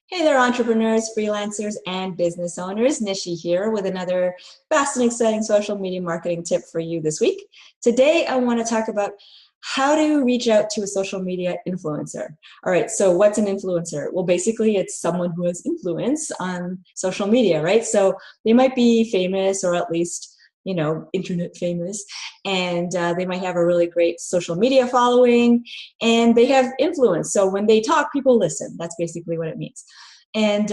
Hey there, entrepreneurs, freelancers, and business owners. Nishi here with another fast and exciting social media marketing tip for you this week. Today, I want to talk about how to reach out to a social media influencer. All right, so what's an influencer? Well, basically, it's someone who has influence on social media, right? So they might be famous or at least internet famous, and they might have a really great social media following, and they have influence. So when they talk, people listen. That's basically what it means. And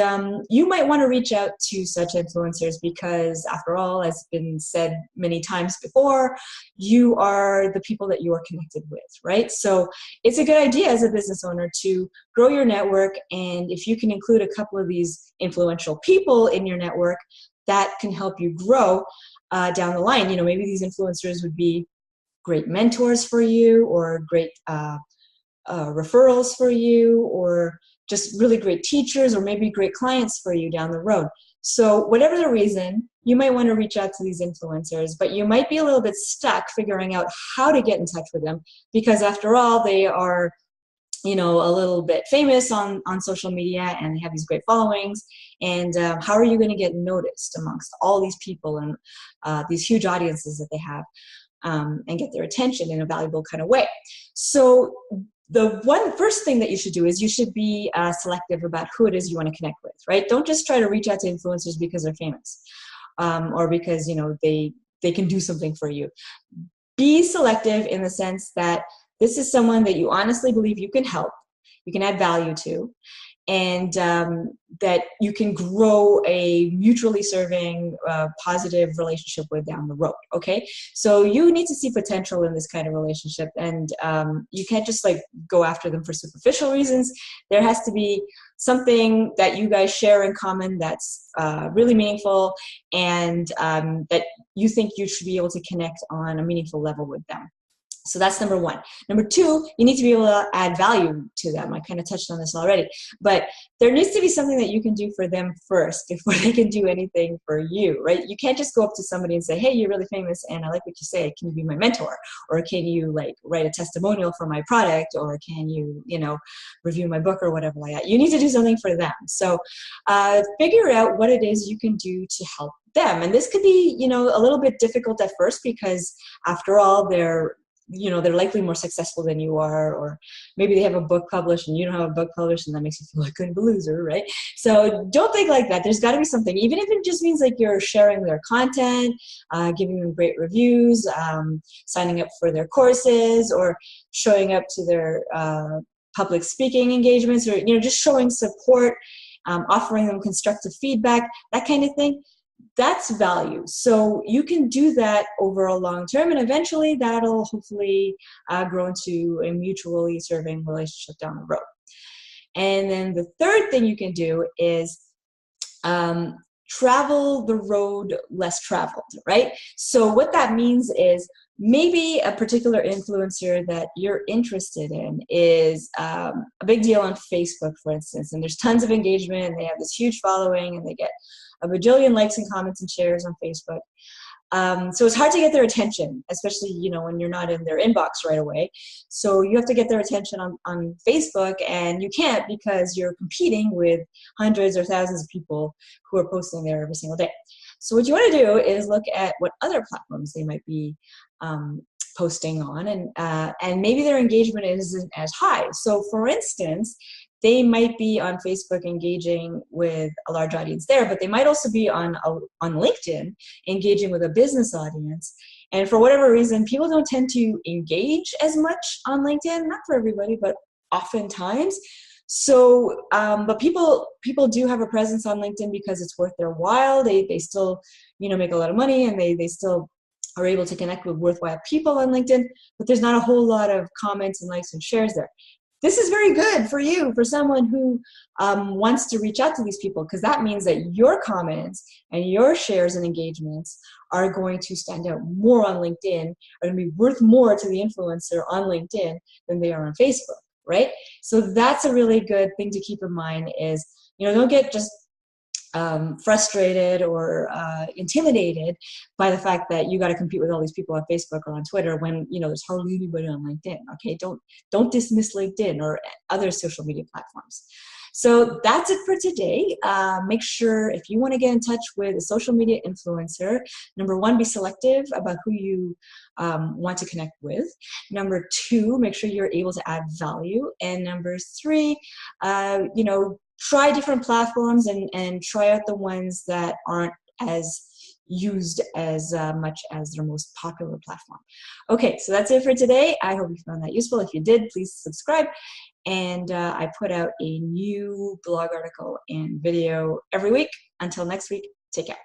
you might want to reach out to such influencers because, after all, as been said many times before, you are the people that you are connected with, right? So it's a good idea as a business owner to grow your network, and if you can include a couple of these influential people in your network, that can help you grow down the line. Maybe these influencers would be great mentors for you, or great referrals for you, or just really great teachers, or maybe great clients for you down the road. So whatever the reason, you might want to reach out to these influencers, but you might be a little bit stuck figuring out how to get in touch with them, because after all, they are a little bit famous on social media, and they have these great followings. And how are you going to get noticed amongst all these people and these huge audiences that they have, and get their attention in a valuable kind of way? So the first thing that you should do is you should be selective about who it is you want to connect with, right? Don't just try to reach out to influencers because they're famous, or because they can do something for you. Be selective in the sense that this is someone that you honestly believe you can help, you can add value to, and that you can grow a mutually serving, positive relationship with down the road, okay? So you need to see potential in this kind of relationship, and you can't just go after them for superficial reasons. There has to be something that you guys share in common that's really meaningful, and that you think you should be able to connect on a meaningful level with them. So that's number one. Number two, you need to be able to add value to them. I kind of touched on this already, but there needs to be something that you can do for them first before they can do anything for you, right? You can't just go up to somebody and say, hey, you're really famous and I like what you say. Can you be my mentor? Or can you write a testimonial for my product? Or can you, review my book or whatever like that? You need to do something for them. So figure out what it is you can do to help them. And this could be, a little bit difficult at first because, after all, they're likely more successful than you are, or maybe they have a book published and you don't have a book published, and that makes you feel like kind of a loser, right? So don't think like that. There's got to be something, even if it just means you're sharing their content, giving them great reviews, signing up for their courses, or showing up to their public speaking engagements, or just showing support, offering them constructive feedback, that kind of thing. That's value. So you can do that over a long term, and eventually that'll hopefully grow into a mutually serving relationship down the road. And then the third thing you can do is travel the road less traveled, right? So what that means is maybe a particular influencer that you're interested in is a big deal on Facebook, for instance, and there's tons of engagement, and they have this huge following, and they get a bajillion likes and comments and shares on Facebook. So it's hard to get their attention, especially, when you're not in their inbox right away. So you have to get their attention on Facebook, and you can't because you're competing with hundreds or thousands of people who are posting there every single day. So what you want to do is look at what other platforms they might be posting on, and maybe their engagement isn't as high. So for instance, they might be on Facebook engaging with a large audience there, but they might also be on LinkedIn engaging with a business audience. And for whatever reason, people don't tend to engage as much on LinkedIn, not for everybody, but oftentimes. So, but people do have a presence on LinkedIn because it's worth their while. They still, make a lot of money, and they still are able to connect with worthwhile people on LinkedIn, but there's not a whole lot of comments and likes and shares there. This is very good for you, for someone who wants to reach out to these people, because that means that your comments and your shares and engagements are going to stand out more on LinkedIn, are going to be worth more to the influencer on LinkedIn than they are on Facebook, right? So that's a really good thing to keep in mind is, don't get just frustrated or intimidated by the fact that you got to compete with all these people on Facebook or on Twitter when there's hardly anybody on LinkedIn. Okay, don't dismiss LinkedIn or other social media platforms. So that's it for today. Make sure if you want to get in touch with a social media influencer, number one, be selective about who you want to connect with. Number two, make sure you're able to add value. And number three, try different platforms and try out the ones that aren't as used as much as their most popular platform. Okay, so that's it for today. I hope you found that useful. If you did, please subscribe. And I put out a new blog article and video every week. Until next week, take care.